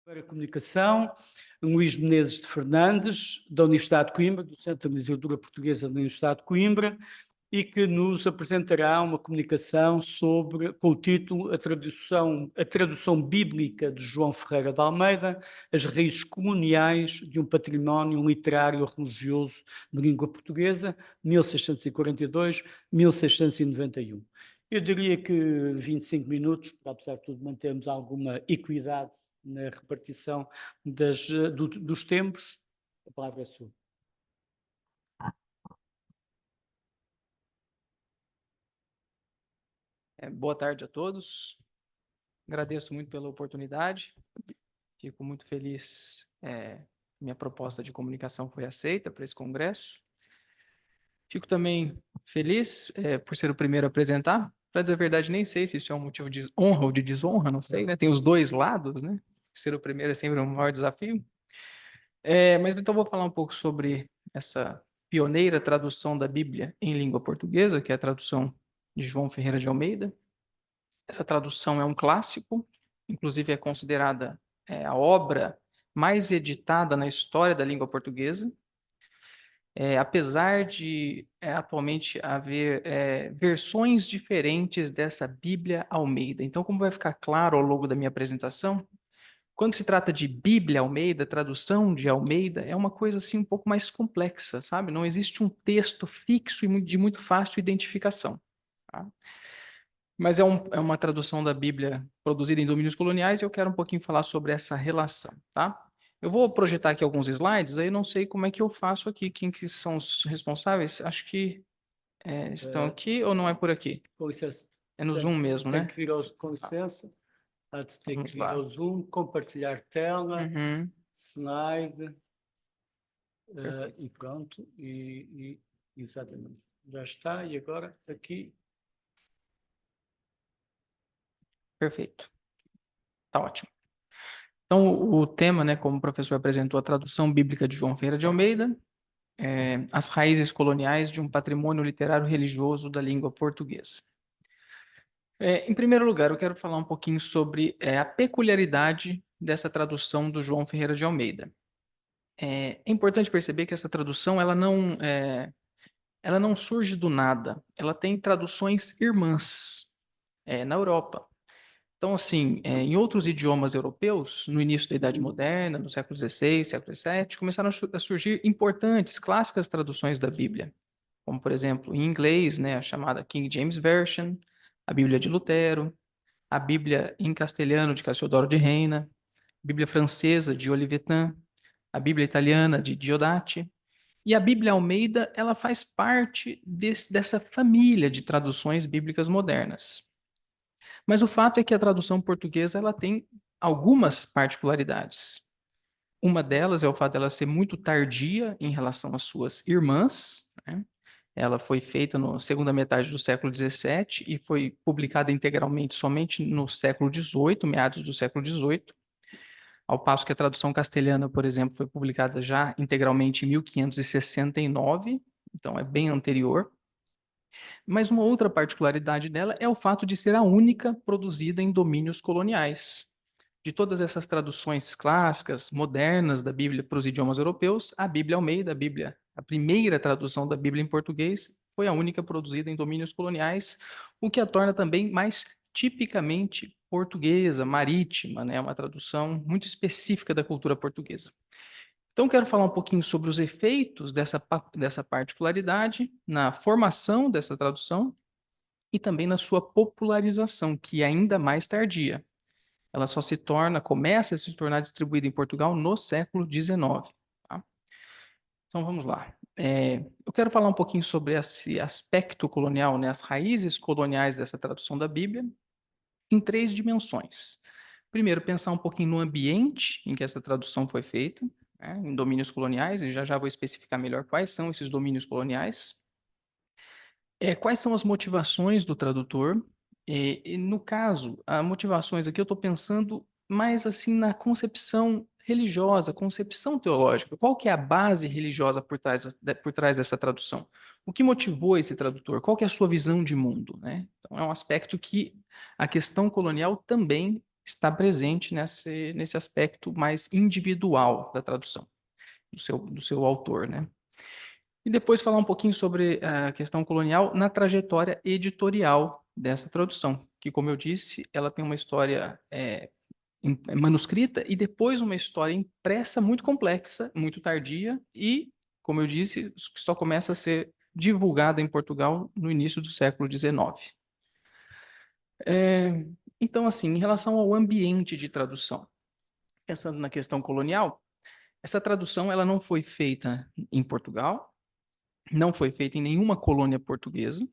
Para a Comunicação, Luís Menezes de Fernandes, da Universidade de Coimbra, do Centro de Literatura Portuguesa da Universidade de Coimbra, e que nos apresentará uma comunicação com o título a tradução bíblica de João Ferreira de Almeida, as raízes coloniais de um património literário religioso de língua portuguesa, 1642-1691. Eu diria que 25 minutos, para, apesar de tudo, mantermos alguma equidade na repartição dos tempos. A palavra é sua. Boa tarde a todos. Agradeço muito pela oportunidade. Fico muito feliz. Minha proposta de comunicação foi aceita para esse congresso. Fico também feliz por ser o primeiro a apresentar. Para dizer a verdade, nem sei se isso é um motivo de honra ou de desonra, não sei, né? Tem os dois lados, né? Ser o primeiro é sempre um maior desafio. Mas então vou falar um pouco sobre essa pioneira tradução da Bíblia em língua portuguesa, que é a tradução de João Ferreira de Almeida. Essa tradução é um clássico, inclusive é considerada a obra mais editada na história da língua portuguesa. Apesar de atualmente haver versões diferentes dessa Bíblia Almeida. Então, como vai ficar claro ao longo da minha apresentação, quando se trata de Bíblia Almeida, tradução de Almeida, é uma coisa assim um pouco mais complexa, sabe? Não existe um texto fixo e de muito fácil identificação. Tá? Mas é uma tradução da Bíblia produzida em domínios coloniais e eu quero um pouquinho falar sobre essa relação, tá? Eu vou projetar aqui alguns slides, aí não sei como é que eu faço aqui, quem que são os responsáveis, acho que estão aqui ou não é por aqui? Com licença. É no Zoom mesmo, né? Com licença, há de ter Vamos que ir lá. ao Zoom, compartilhar tela, Uhum. slide, e pronto, exatamente. Já está, e agora aqui. Perfeito. Tá ótimo. Então, o tema, né, como o professor apresentou, a tradução bíblica de João Ferreira de Almeida, as raízes coloniais de um patrimônio literário religioso da língua portuguesa. Em primeiro lugar, eu quero falar um pouquinho sobre a peculiaridade dessa tradução do João Ferreira de Almeida. É importante perceber que essa tradução ela não surge do nada, ela tem traduções irmãs na Europa. Então, assim, em outros idiomas europeus, no início da Idade Moderna, no século XVI, século XVII, começaram a surgir importantes, clássicas traduções da Bíblia, como, por exemplo, em inglês, né, a chamada King James Version, a Bíblia de Lutero, a Bíblia em castelhano de Cassiodoro de Reina, a Bíblia francesa de Olivetan, a Bíblia italiana de Diodati, e a Bíblia Almeida, ela faz parte dessa família de traduções bíblicas modernas. Mas o fato é que a tradução portuguesa ela tem algumas particularidades. Uma delas é o fato dela ser muito tardia em relação às suas irmãs, né? Ela foi feita na segunda metade do século XVII e foi publicada integralmente somente no século XVIII, meados do século XVIII, ao passo que a tradução castelhana, por exemplo, foi publicada já integralmente em 1569, então é bem anterior. Mas uma outra particularidade dela é o fato de ser a única produzida em domínios coloniais. De todas essas traduções clássicas, modernas da Bíblia para os idiomas europeus, a Bíblia Almeida, a primeira tradução da Bíblia em português, foi a única produzida em domínios coloniais, o que a torna também mais tipicamente portuguesa, marítima, né? Uma tradução muito específica da cultura portuguesa. Então, quero falar um pouquinho sobre os efeitos dessa particularidade na formação dessa tradução e também na sua popularização, que é ainda mais tardia. Ela só começa a se tornar distribuída em Portugal no século XIX. Tá? Então, vamos lá. Eu quero falar um pouquinho sobre esse aspecto colonial, né, as raízes coloniais dessa tradução da Bíblia, em três dimensões. Primeiro, pensar um pouquinho no ambiente em que essa tradução foi feita, né, em domínios coloniais, e já vou especificar melhor quais são esses domínios coloniais. Quais são as motivações do tradutor? E no caso, as motivações aqui eu estou pensando mais assim na concepção religiosa, concepção teológica. Qual que é a base religiosa por trás dessa tradução? O que motivou esse tradutor? Qual que é a sua visão de mundo, né? Então, é um aspecto que a questão colonial também está presente nesse aspecto mais individual da tradução, do seu autor, né? E depois falar um pouquinho sobre a questão colonial na trajetória editorial dessa tradução, que, como eu disse, ela tem uma história manuscrita e depois uma história impressa muito complexa, muito tardia e, como eu disse, só começa a ser divulgada em Portugal no início do século XIX. Então, assim, em relação ao ambiente de tradução, pensando na questão colonial, essa tradução ela não foi feita em Portugal, não foi feita em nenhuma colônia portuguesa,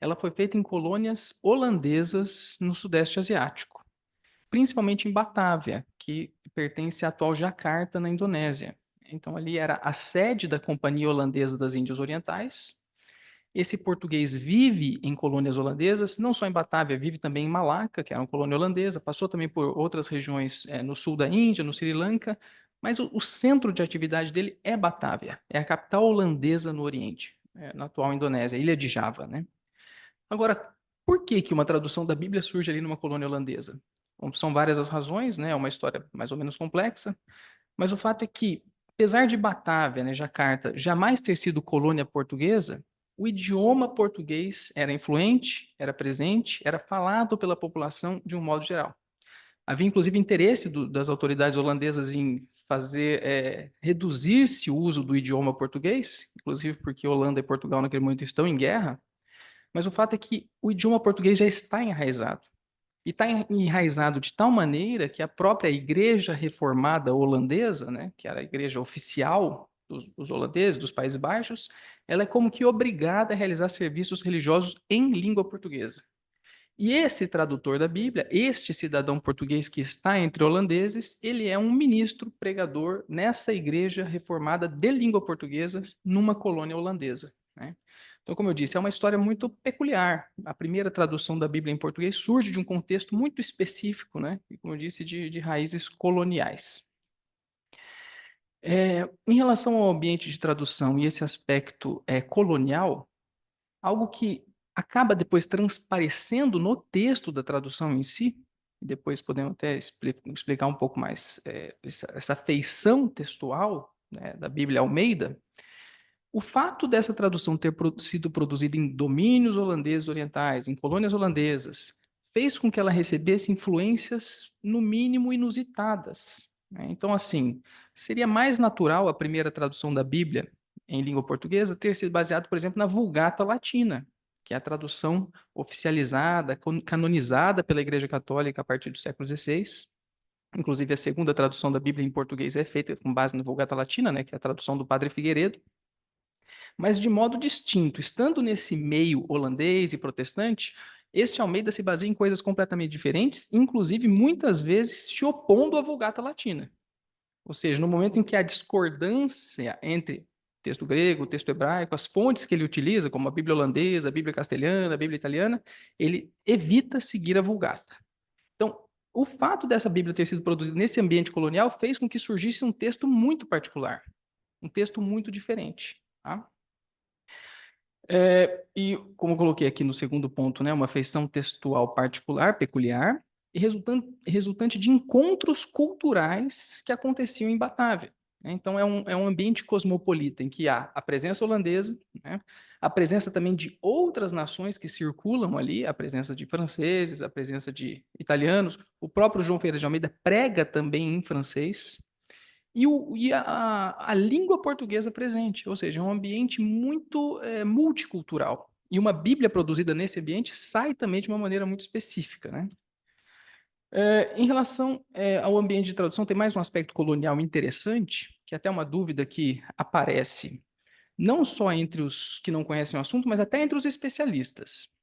ela foi feita em colônias holandesas no Sudeste Asiático, principalmente em Batávia, que pertence à atual Jacarta, na Indonésia. Então, ali era a sede da Companhia Holandesa das Índias Orientais. Esse português vive em colônias holandesas, não só em Batávia, vive também em Malaca, que é uma colônia holandesa, passou também por outras regiões no sul da Índia, no Sri Lanka, mas o centro de atividade dele é Batávia, é a capital holandesa no Oriente, na atual Indonésia, ilha de Java, né? Agora, por que que uma tradução da Bíblia surge ali numa colônia holandesa? Bom, são várias as razões, né? É uma história mais ou menos complexa, mas o fato é que, apesar de Batávia, né, Jacarta, jamais ter sido colônia portuguesa, o idioma português era influente, era presente, era falado pela população de um modo geral. Havia, inclusive, interesse das autoridades holandesas em reduzir-se o uso do idioma português, inclusive porque Holanda e Portugal naquele momento estão em guerra, mas o fato é que o idioma português já está enraizado. E está enraizado de tal maneira que a própria Igreja Reformada Holandesa, né, que era a igreja oficial dos holandeses, dos Países Baixos, ela é como que obrigada a realizar serviços religiosos em língua portuguesa. E esse tradutor da Bíblia, este cidadão português que está entre holandeses, ele é um ministro pregador nessa igreja reformada de língua portuguesa numa colônia holandesa, né? Então, como eu disse, é uma história muito peculiar. A primeira tradução da Bíblia em português surge de um contexto muito específico, né? E, como eu disse, de raízes coloniais. Em relação ao ambiente de tradução e esse aspecto colonial, algo que acaba depois transparecendo no texto da tradução em si, depois podemos até explicar um pouco mais essa feição textual, né, da Bíblia Almeida. O fato dessa tradução ter sido produzida em domínios holandeses orientais, em colônias holandesas, fez com que ela recebesse influências, no mínimo, inusitadas, né? Então, assim, seria mais natural a primeira tradução da Bíblia em língua portuguesa ter sido baseada, por exemplo, na Vulgata Latina, que é a tradução oficializada, canonizada pela Igreja Católica a partir do século XVI. Inclusive, a segunda tradução da Bíblia em português é feita com base na Vulgata Latina, né, que é a tradução do Padre Figueiredo. Mas de modo distinto, estando nesse meio holandês e protestante, este Almeida se baseia em coisas completamente diferentes, inclusive muitas vezes se opondo à Vulgata Latina. Ou seja, no momento em que há discordância entre o texto grego, o texto hebraico, as fontes que ele utiliza, como a Bíblia holandesa, a Bíblia castelhana, a Bíblia italiana, ele evita seguir a Vulgata. Então, o fato dessa Bíblia ter sido produzida nesse ambiente colonial fez com que surgisse um texto muito particular, um texto muito diferente, tá? E como eu coloquei aqui no segundo ponto, né, uma feição textual particular, peculiar, e resultante de encontros culturais que aconteciam em Batávia, né? Então, é um ambiente cosmopolita em que há a presença holandesa, né, a presença também de outras nações que circulam ali, a presença de franceses, a presença de italianos, o próprio João Ferreira de Almeida prega também em francês, e a língua portuguesa presente, ou seja, é um ambiente muito multicultural. E uma Bíblia produzida nesse ambiente sai também de uma maneira muito específica, né? Em relação ao ambiente de tradução, tem mais um aspecto colonial interessante, que é até uma dúvida que aparece não só entre os que não conhecem o assunto, mas até entre os especialistas.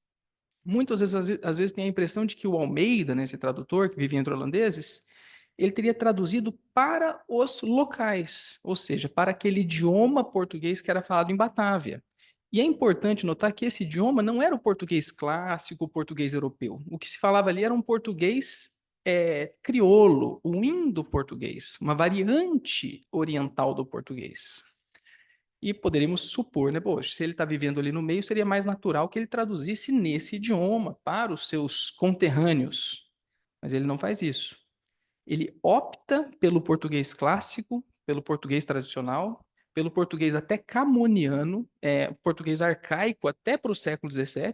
Muitas vezes, às vezes tem a impressão de que o Almeida, né, esse tradutor que vivia entre holandeses, ele teria traduzido para os locais, ou seja, para aquele idioma português que era falado em Batávia. E é importante notar que esse idioma não era o português clássico, o português europeu. O que se falava ali era um português crioulo, o indo-português, uma variante oriental do português. E poderíamos supor, né, poxa, se ele está vivendo ali no meio, seria mais natural que ele traduzisse nesse idioma para os seus conterrâneos. mas ele não faz isso. Ele opta pelo português clássico, pelo português tradicional, pelo português até camoniano, português arcaico até para o século XVII,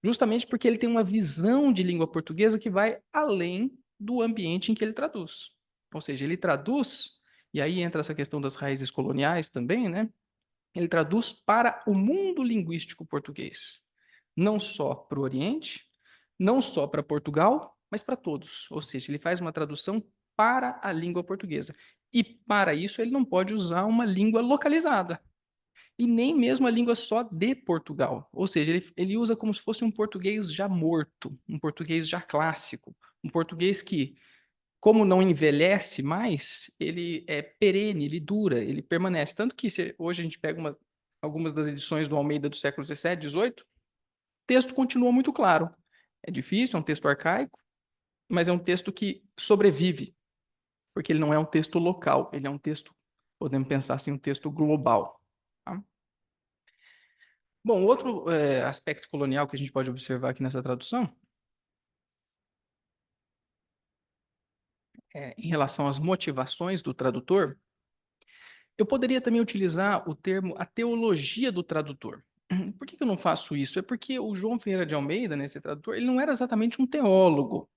justamente porque ele tem uma visão de língua portuguesa que vai além do ambiente em que ele traduz. Ou seja, ele traduz, e aí entra essa questão das raízes coloniais também, né? Ele traduz para o mundo linguístico português, não só para o Oriente, não só para Portugal, mas para todos. Ou seja, ele faz uma tradução para a língua portuguesa. E para isso ele não pode usar uma língua localizada. E nem mesmo a língua só de Portugal. Ou seja, ele usa como se fosse um português já morto, um português já clássico, um português que, como não envelhece mais, ele é perene, ele dura, ele permanece. Tanto que hoje a gente pega algumas das edições do Almeida do século XVII, XVIII, o texto continua muito claro. É difícil, é um texto arcaico, mas é um texto que sobrevive, porque ele não é um texto local, ele é um texto, podemos pensar assim, um texto global. Tá? Bom, outro aspecto colonial que a gente pode observar aqui nessa tradução em relação às motivações do tradutor, eu poderia também utilizar o termo a teologia do tradutor. Por que eu não faço isso? É porque o João Ferreira de Almeida, né, esse tradutor, ele não era exatamente um teólogo.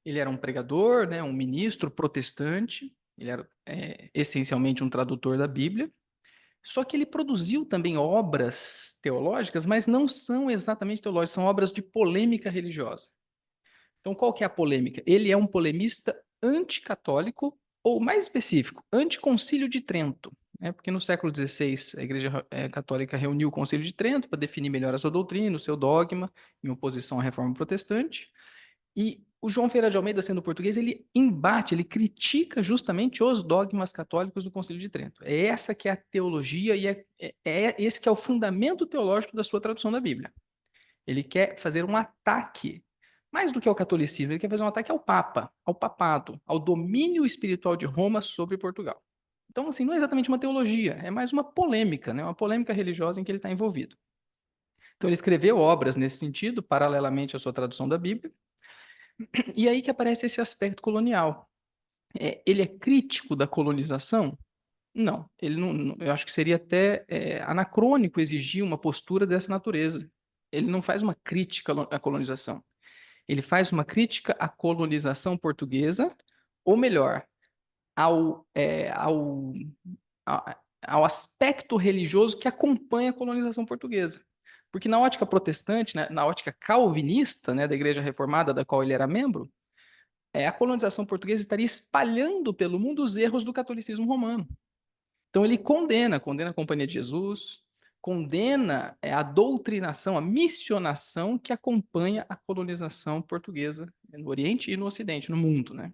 Ele era um pregador, né, um ministro protestante, ele era essencialmente um tradutor da Bíblia, só que ele produziu também obras teológicas, mas não são exatamente teológicas, são obras de polêmica religiosa. Então, qual que é a polêmica? Ele é um polemista anticatólico, ou mais específico, anticoncílio de Trento. Né? Porque no século XVI a Igreja Católica reuniu o Concílio de Trento para definir melhor a sua doutrina, o seu dogma, em oposição à Reforma Protestante. E o João Ferreira de Almeida, sendo português, ele embate, ele critica justamente os dogmas católicos do Concílio de Trento. É essa que é a teologia e esse que é o fundamento teológico da sua tradução da Bíblia. Ele quer fazer um ataque, mais do que ao catolicismo, ele quer fazer um ataque ao Papa, ao papado, ao domínio espiritual de Roma sobre Portugal. Então, assim, não é exatamente uma teologia, é mais uma polêmica, né? Uma polêmica religiosa em que ele está envolvido. Então, ele escreveu obras nesse sentido, paralelamente à sua tradução da Bíblia, e aí que aparece esse aspecto colonial. Ele é crítico da colonização? Não, ele não, eu acho que seria até anacrônico exigir uma postura dessa natureza. Ele não faz uma crítica à colonização. Ele faz uma crítica à colonização portuguesa, ou melhor, ao, é, ao, ao aspecto religioso que acompanha a colonização portuguesa. Porque na ótica protestante, né, na ótica calvinista, né, da Igreja Reformada, da qual ele era membro, a colonização portuguesa estaria espalhando pelo mundo os erros do catolicismo romano. Então ele condena a Companhia de Jesus, condena a doutrinação, a missionação que acompanha a colonização portuguesa no Oriente e no Ocidente, no mundo, né?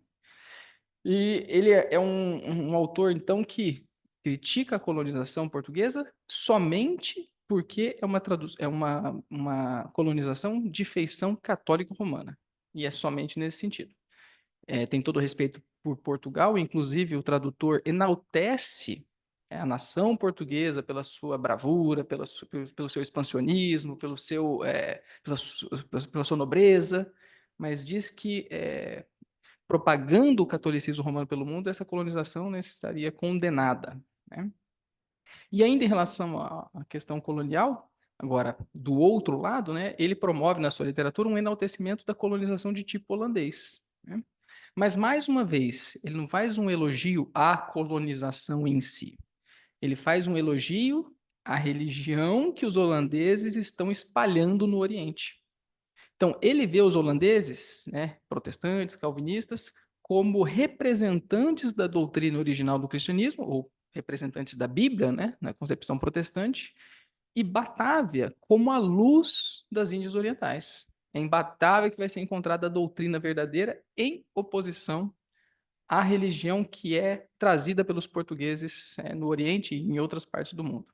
E ele é um autor, então, que critica a colonização portuguesa somente porque uma colonização de feição católico-romana. E é somente nesse sentido. Tem todo o respeito por Portugal, inclusive o tradutor enaltece a nação portuguesa pela sua bravura, pelo seu expansionismo, pela sua nobreza, mas diz que, propagando o catolicismo romano pelo mundo, essa colonização, né, estaria condenada. Né? E ainda em relação à questão colonial, agora, do outro lado, né, ele promove na sua literatura um enaltecimento da colonização de tipo holandês. Né? Mas, mais uma vez, ele não faz um elogio à colonização em si. Ele faz um elogio à religião que os holandeses estão espalhando no Oriente. Então, ele vê os holandeses, né, protestantes, calvinistas, como representantes da doutrina original do cristianismo, ou representantes da Bíblia, né, na concepção protestante, e Batávia como a luz das Índias Orientais. É em Batávia que vai ser encontrada a doutrina verdadeira em oposição à religião que é trazida pelos portugueses no Oriente e em outras partes do mundo.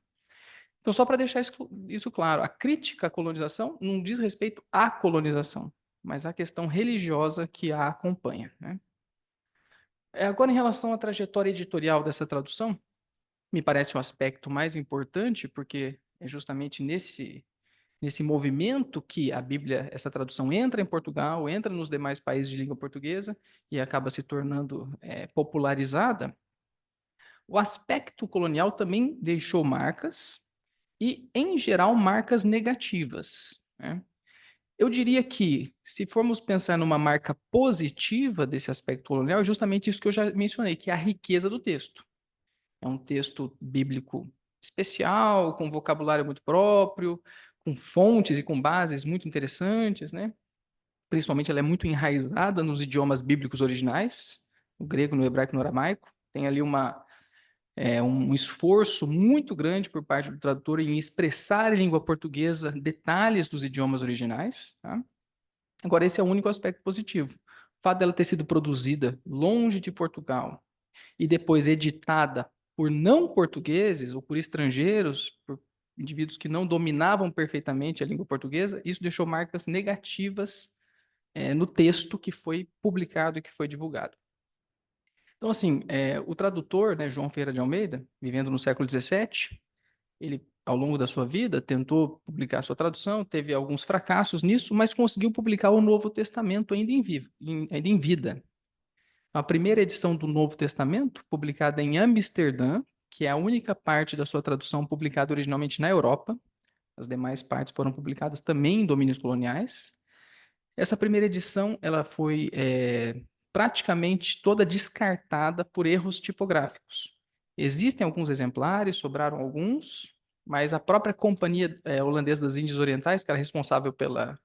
Então, só para deixar isso claro, a crítica à colonização não diz respeito à colonização, mas à questão religiosa que a acompanha. Né? Agora, em relação à trajetória editorial dessa tradução, me parece um aspecto mais importante, porque é justamente nesse movimento que a Bíblia, essa tradução entra em Portugal, entra nos demais países de língua portuguesa e acaba se tornando popularizada, o aspecto colonial também deixou marcas e, em geral, marcas negativas, né? Eu diria que, se formos pensar numa marca positiva desse aspecto colonial, é justamente isso que eu já mencionei, que é a riqueza do texto. É um texto bíblico especial, com vocabulário muito próprio, com fontes e com bases muito interessantes, né? Principalmente ela é muito enraizada nos idiomas bíblicos originais, no grego, no hebraico e no aramaico. Tem ali um esforço muito grande por parte do tradutor em expressar em língua portuguesa detalhes dos idiomas originais, tá? Agora, esse é o único aspecto positivo. O fato dela ter sido produzida longe de Portugal e depois editada por não portugueses ou por estrangeiros, por indivíduos que não dominavam perfeitamente a língua portuguesa, isso deixou marcas negativas no texto que foi publicado e que foi divulgado. Então, assim, o tradutor, né, João Ferreira de Almeida, vivendo no século XVII, ele, ao longo da sua vida, tentou publicar sua tradução, teve alguns fracassos nisso, mas conseguiu publicar o Novo Testamento ainda em vida. A primeira edição do Novo Testamento, publicada em Amsterdã, que é a única parte da sua tradução publicada originalmente na Europa, as demais partes foram publicadas também em domínios coloniais. Essa primeira edição ela foi praticamente toda descartada por erros tipográficos. Existem alguns exemplares, sobraram alguns, mas a própria Companhia Holandesa das Índias Orientais, que era responsável pela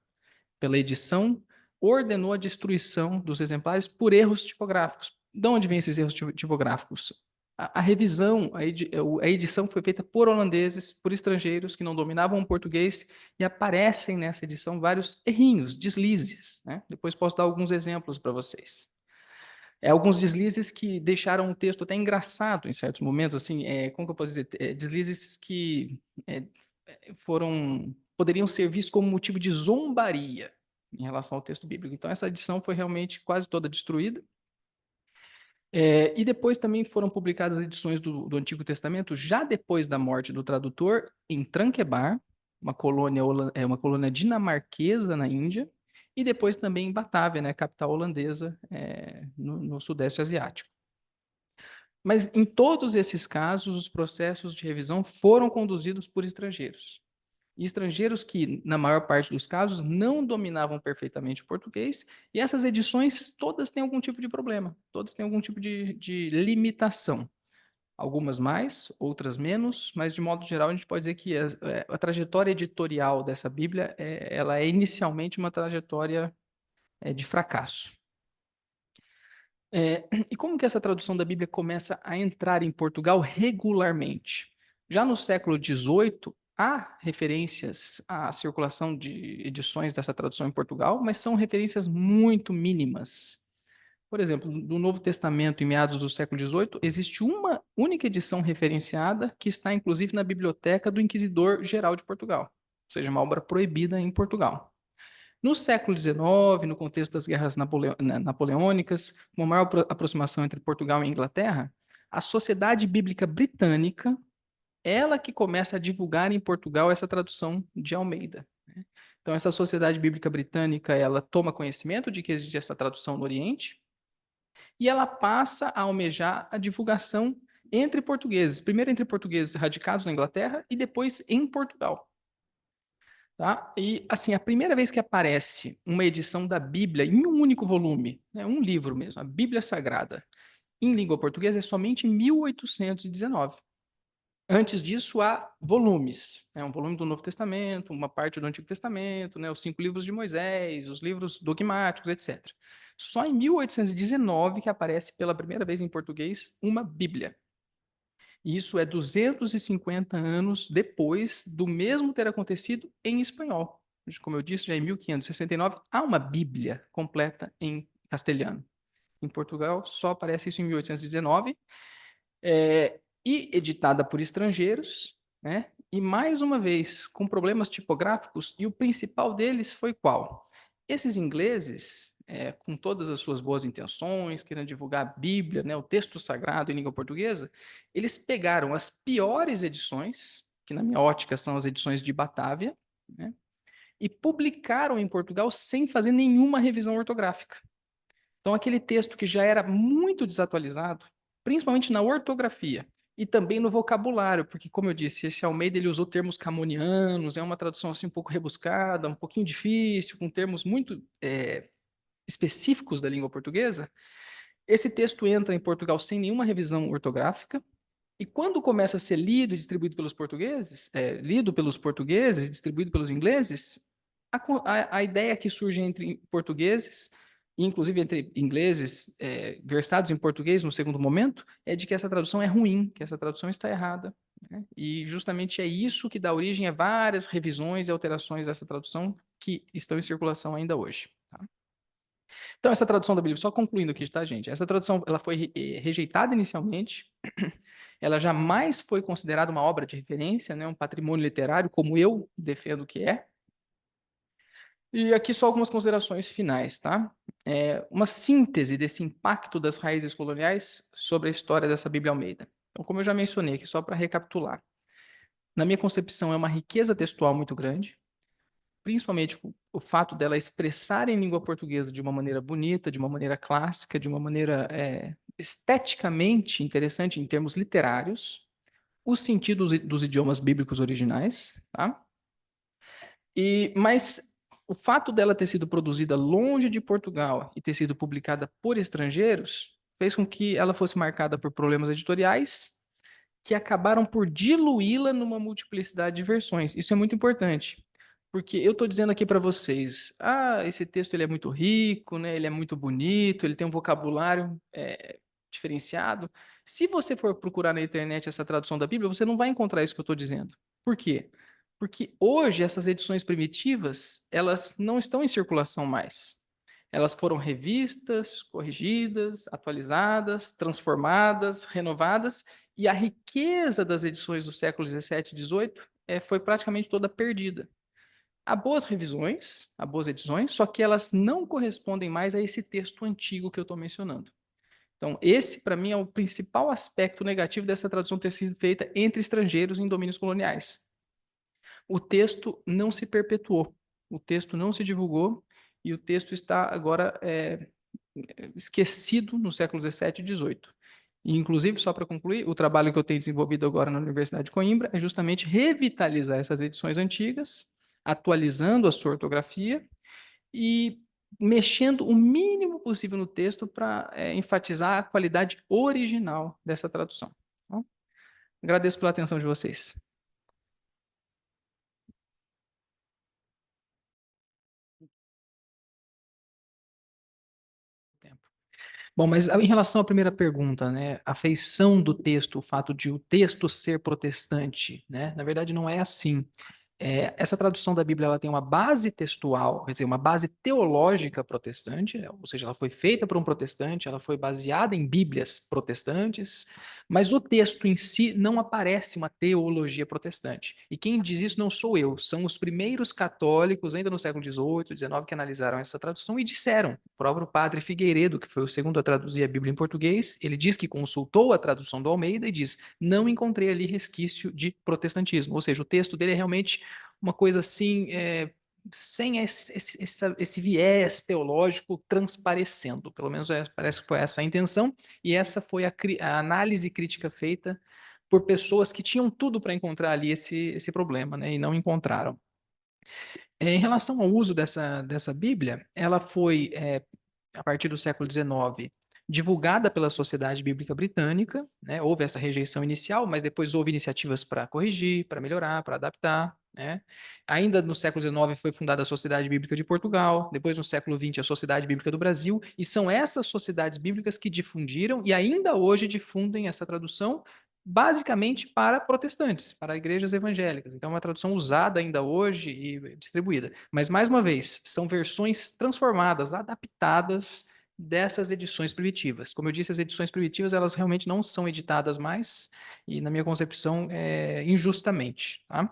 edição, ordenou a destruição dos exemplares por erros tipográficos. De onde vêm esses erros tipográficos? A revisão, a edição foi feita por holandeses, por estrangeiros que não dominavam o português, e aparecem nessa edição vários errinhos, deslizes, né? Depois posso dar alguns exemplos para vocês. Alguns deslizes que deixaram o texto até engraçado em certos momentos, assim, como que eu posso dizer? Deslizes que poderiam ser vistos como motivo de zombaria em relação ao texto bíblico. Então, essa edição foi realmente quase toda destruída. E depois também foram publicadas edições do Antigo Testamento, já depois da morte do tradutor, em Tranquebar, uma colônia dinamarquesa na Índia, e depois também em Batávia, né, capital holandesa, no Sudeste Asiático. Mas em todos esses casos, os processos de revisão foram conduzidos por estrangeiros. E estrangeiros que, na maior parte dos casos, não dominavam perfeitamente o português, e essas edições todas têm algum tipo de problema, todas têm algum tipo de limitação. Algumas mais, outras menos, mas de modo geral a gente pode dizer que a trajetória editorial dessa Bíblia ela é inicialmente uma trajetória de fracasso. E como que essa tradução da Bíblia começa a entrar em Portugal regularmente? Já no século XVIII, há referências à circulação de edições dessa tradução em Portugal, mas são referências muito mínimas. Por exemplo, do Novo Testamento, em meados do século XVIII, existe uma única edição referenciada que está, inclusive, na biblioteca do Inquisidor Geral de Portugal, ou seja, uma obra proibida em Portugal. No século XIX, no contexto das guerras napoleônicas, com uma maior aproximação entre Portugal e Inglaterra, a Sociedade Bíblica Britânica, ela que começa a divulgar em Portugal essa tradução de Almeida. Então, essa Sociedade Bíblica Britânica, ela toma conhecimento de que existe essa tradução no Oriente e ela passa a almejar a divulgação entre portugueses, primeiro entre portugueses radicados na Inglaterra e depois em Portugal. Tá? E, assim, a primeira vez que aparece uma edição da Bíblia em um único volume, né, um livro mesmo, a Bíblia Sagrada, em língua portuguesa, é somente em 1819. Antes disso, há volumes, né, um volume do Novo Testamento, uma parte do Antigo Testamento, né, os 5 livros de Moisés, os livros dogmáticos, etc. Só em 1819 que aparece pela primeira vez em português uma Bíblia. E isso é 250 anos depois do mesmo ter acontecido em espanhol. Como eu disse, já em 1569 há uma Bíblia completa em castelhano. Em Portugal só aparece isso em 1819, e editada por estrangeiros, né? E mais uma vez com problemas tipográficos, e o principal deles foi qual? Esses ingleses, com todas as suas boas intenções, querendo divulgar a Bíblia, né, o texto sagrado em língua portuguesa, eles pegaram as piores edições, que na minha ótica são as edições de Batávia, né, e publicaram em Portugal sem fazer nenhuma revisão ortográfica. Então, aquele texto que já era muito desatualizado, principalmente na ortografia e também no vocabulário, porque, como eu disse, esse Almeida ele usou termos camonianos, é uma tradução assim um pouco rebuscada, um pouquinho difícil, com termos muito específicos da língua portuguesa. Esse texto entra em Portugal sem nenhuma revisão ortográfica, e quando começa a ser lido e distribuído pelos portugueses, lido pelos portugueses e distribuído pelos ingleses, a ideia que surge entre portugueses, inclusive entre ingleses versados em português no segundo momento, é de que essa tradução é ruim, que essa tradução está errada. Né? E justamente é isso que dá origem a várias revisões e alterações dessa tradução que estão em circulação ainda hoje. Tá? Então, essa tradução da Bíblia, só concluindo aqui, tá, gente? Essa tradução ela foi rejeitada inicialmente, ela jamais foi considerada uma obra de referência, né, um patrimônio literário, como eu defendo que é. E aqui só algumas considerações finais, tá? Uma síntese desse impacto das raízes coloniais sobre a história dessa Bíblia Almeida. Então, como eu já mencionei aqui, só para recapitular. Na minha concepção, é uma riqueza textual muito grande, principalmente o fato dela expressar em língua portuguesa de uma maneira bonita, de uma maneira clássica, de uma maneira esteticamente interessante em termos literários, o sentido dos idiomas bíblicos originais, tá? Mas o fato dela ter sido produzida longe de Portugal e ter sido publicada por estrangeiros fez com que ela fosse marcada por problemas editoriais que acabaram por diluí-la numa multiplicidade de versões. Isso é muito importante, porque eu estou dizendo aqui para vocês, esse texto ele é muito rico, né? Ele é muito bonito, ele tem um vocabulário diferenciado. Se você for procurar na internet essa tradução da Bíblia, você não vai encontrar isso que eu estou dizendo. Por quê? Porque hoje essas edições primitivas, elas não estão em circulação mais. Elas foram revistas, corrigidas, atualizadas, transformadas, renovadas, e a riqueza das edições do século XVII e XVIII foi praticamente toda perdida. Há boas revisões, há boas edições, só que elas não correspondem mais a esse texto antigo que eu estou mencionando. Então, esse, para mim, é o principal aspecto negativo dessa tradução ter sido feita entre estrangeiros em domínios coloniais. O texto não se perpetuou, o texto não se divulgou, e o texto está agora esquecido no século XVII e XVIII. E, inclusive, só para concluir, o trabalho que eu tenho desenvolvido agora na Universidade de Coimbra é justamente revitalizar essas edições antigas, atualizando a sua ortografia e mexendo o mínimo possível no texto para enfatizar a qualidade original dessa tradução. Então, agradeço pela atenção de vocês. Bom, mas em relação à primeira pergunta, né, a feição do texto, o fato de o texto ser protestante, né, na verdade não é assim. Essa tradução da Bíblia ela tem uma base textual, quer dizer, uma base teológica protestante, ou seja, ela foi feita por um protestante, ela foi baseada em Bíblias protestantes, mas o texto em si não aparece uma teologia protestante. E quem diz isso não sou eu, são os primeiros católicos, ainda no século XVIII, XIX, que analisaram essa tradução e disseram. O próprio padre Figueiredo, que foi o segundo a traduzir a Bíblia em português, ele diz que consultou a tradução do Almeida e diz: não encontrei ali resquício de protestantismo, ou seja, o texto dele é realmente uma coisa assim, sem esse viés teológico transparecendo. Pelo menos parece que foi essa a intenção, e essa foi a análise crítica feita por pessoas que tinham tudo para encontrar ali esse problema, né, e não encontraram. Em relação ao uso dessa Bíblia, ela foi, a partir do século XIX, divulgada pela Sociedade Bíblica Britânica, né? Houve essa rejeição inicial, mas depois houve iniciativas para corrigir, para melhorar, para adaptar, né? Ainda no século XIX foi fundada a Sociedade Bíblica de Portugal, depois no século XX a Sociedade Bíblica do Brasil, e são essas sociedades bíblicas que difundiram e ainda hoje difundem essa tradução basicamente para protestantes, para igrejas evangélicas. Então, é uma tradução usada ainda hoje e distribuída. Mas, mais uma vez, são versões transformadas, adaptadas dessas edições primitivas. Como eu disse, as edições primitivas, elas realmente não são editadas mais, e, na minha concepção, injustamente, tá?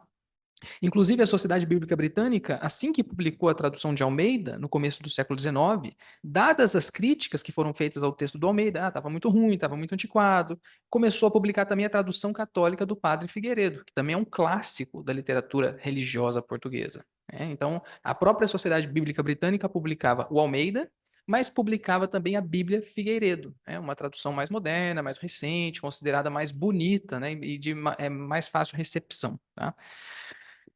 Inclusive, a Sociedade Bíblica Britânica, assim que publicou a tradução de Almeida, no começo do século XIX, dadas as críticas que foram feitas ao texto do Almeida, estava muito ruim, estava muito antiquado, começou a publicar também a tradução católica do Padre Figueiredo, que também é um clássico da literatura religiosa portuguesa. Então, a própria Sociedade Bíblica Britânica publicava o Almeida, mas publicava também a Bíblia Figueiredo, uma tradução mais moderna, mais recente, considerada mais bonita, né, e de mais fácil recepção, tá?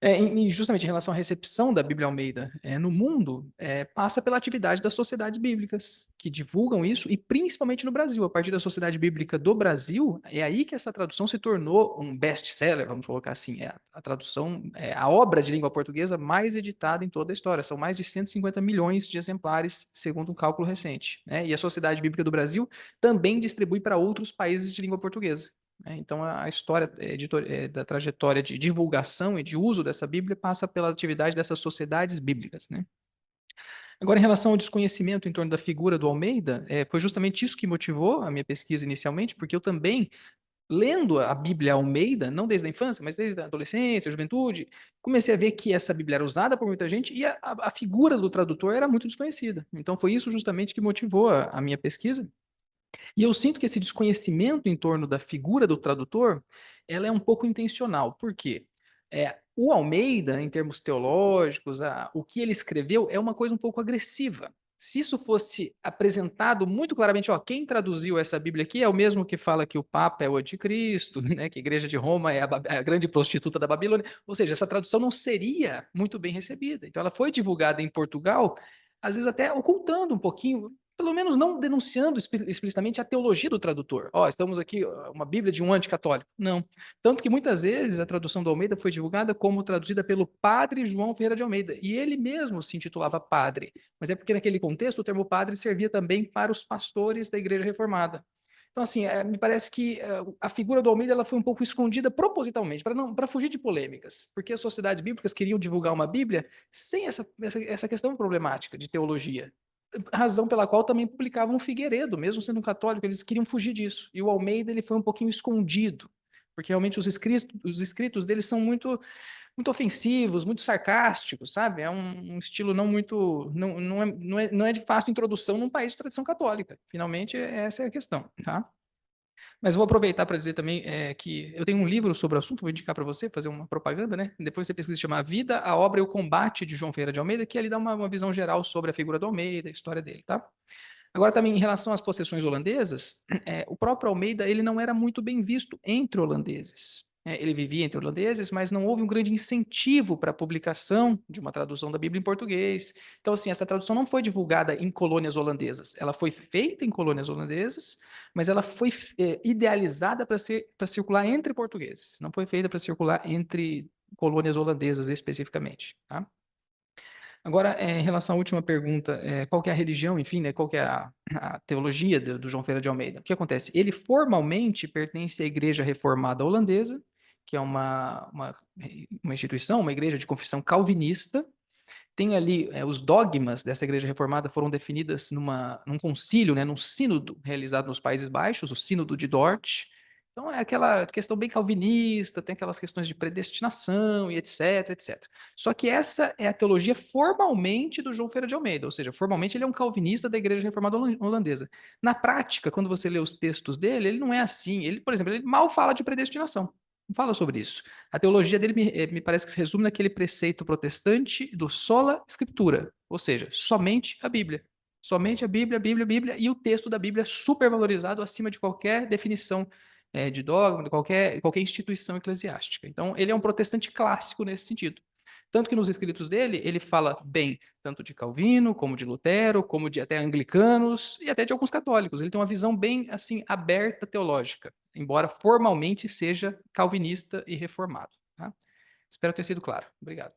E justamente em relação à recepção da Bíblia Almeida no mundo, passa pela atividade das sociedades bíblicas, que divulgam isso, e principalmente no Brasil. A partir da Sociedade Bíblica do Brasil, é aí que essa tradução se tornou um best-seller, vamos colocar assim. A tradução, a obra de língua portuguesa mais editada em toda a história. São mais de 150 milhões de exemplares, segundo um cálculo recente. E a Sociedade Bíblica do Brasil também distribui para outros países de língua portuguesa. Então, a história da trajetória de divulgação e de uso dessa Bíblia passa pela atividade dessas sociedades bíblicas, né? Agora, em relação ao desconhecimento em torno da figura do Almeida, foi justamente isso que motivou a minha pesquisa inicialmente, porque eu também, lendo a Bíblia Almeida, não desde a infância, mas desde a adolescência, a juventude, comecei a ver que essa Bíblia era usada por muita gente e a figura do tradutor era muito desconhecida. Então, foi isso justamente que motivou a minha pesquisa. E eu sinto que esse desconhecimento em torno da figura do tradutor, ela é um pouco intencional. Por quê? O Almeida, em termos teológicos, o que ele escreveu é uma coisa um pouco agressiva. Se isso fosse apresentado muito claramente, quem traduziu essa Bíblia aqui é o mesmo que fala que o Papa é o anticristo, né, que a Igreja de Roma é a grande prostituta da Babilônia, ou seja, essa tradução não seria muito bem recebida. Então ela foi divulgada em Portugal, às vezes até ocultando um pouquinho, pelo menos não denunciando explicitamente a teologia do tradutor. Estamos aqui, uma Bíblia de um anticatólico. Não. Tanto que muitas vezes a tradução do Almeida foi divulgada como traduzida pelo padre João Ferreira de Almeida. E ele mesmo se intitulava padre. Mas é porque naquele contexto o termo padre servia também para os pastores da Igreja Reformada. Então, assim, me parece que a figura do Almeida ela foi um pouco escondida propositalmente, para fugir de polêmicas, porque as sociedades bíblicas queriam divulgar uma Bíblia sem essa questão problemática de teologia. Razão pela qual também publicavam o Figueiredo, mesmo sendo um católico, eles queriam fugir disso. E o Almeida ele foi um pouquinho escondido, porque realmente os escritos deles são muito muito ofensivos, muito sarcásticos, sabe? É um estilo não muito, não é de fácil introdução num país de tradição católica. Finalmente, essa é a questão, tá? Mas vou aproveitar para dizer também que eu tenho um livro sobre o assunto, vou indicar para você, fazer uma propaganda, né? Depois você pesquisa, chama A Vida, a Obra e o Combate de João Ferreira de Almeida, que ele dá uma visão geral sobre a figura do Almeida, a história dele, tá? Agora, também, em relação às possessões holandesas, o próprio Almeida ele não era muito bem visto entre holandeses. Ele vivia entre holandeses, mas não houve um grande incentivo para a publicação de uma tradução da Bíblia em português. Então, assim, essa tradução não foi divulgada em colônias holandesas. Ela foi feita em colônias holandesas, mas ela foi idealizada para circular entre portugueses. Não foi feita para circular entre colônias holandesas especificamente, tá? Agora, em relação à última pergunta, qual que é a religião, enfim, né, qual que é a teologia do João Ferreira de Almeida? O que acontece? Ele formalmente pertence à Igreja Reformada Holandesa, que é uma instituição, uma igreja de confissão calvinista. Tem ali os dogmas dessa Igreja Reformada foram definidas num concílio, né, num sínodo realizado nos Países Baixos, o Sínodo de Dort. Então é aquela questão bem calvinista, tem aquelas questões de predestinação e etc, etc. Só que essa é a teologia formalmente do João Ferreira de Almeida, ou seja, formalmente ele é um calvinista da Igreja Reformada Holandesa. Na prática, quando você lê os textos dele, ele não é assim. Ele, por exemplo, ele mal fala de predestinação. Não fala sobre isso. A teologia dele me parece que se resume naquele preceito protestante do sola scriptura, ou seja, somente a Bíblia. Somente a Bíblia, a Bíblia, a Bíblia, e o texto da Bíblia é super valorizado acima de qualquer definição de dogma, de qualquer instituição eclesiástica. Então, ele é um protestante clássico nesse sentido. Tanto que nos escritos dele, ele fala bem tanto de Calvino, como de Lutero, como de até anglicanos e até de alguns católicos. Ele tem uma visão bem assim aberta teológica, embora formalmente seja calvinista e reformado. Tá? Espero ter sido claro. Obrigado.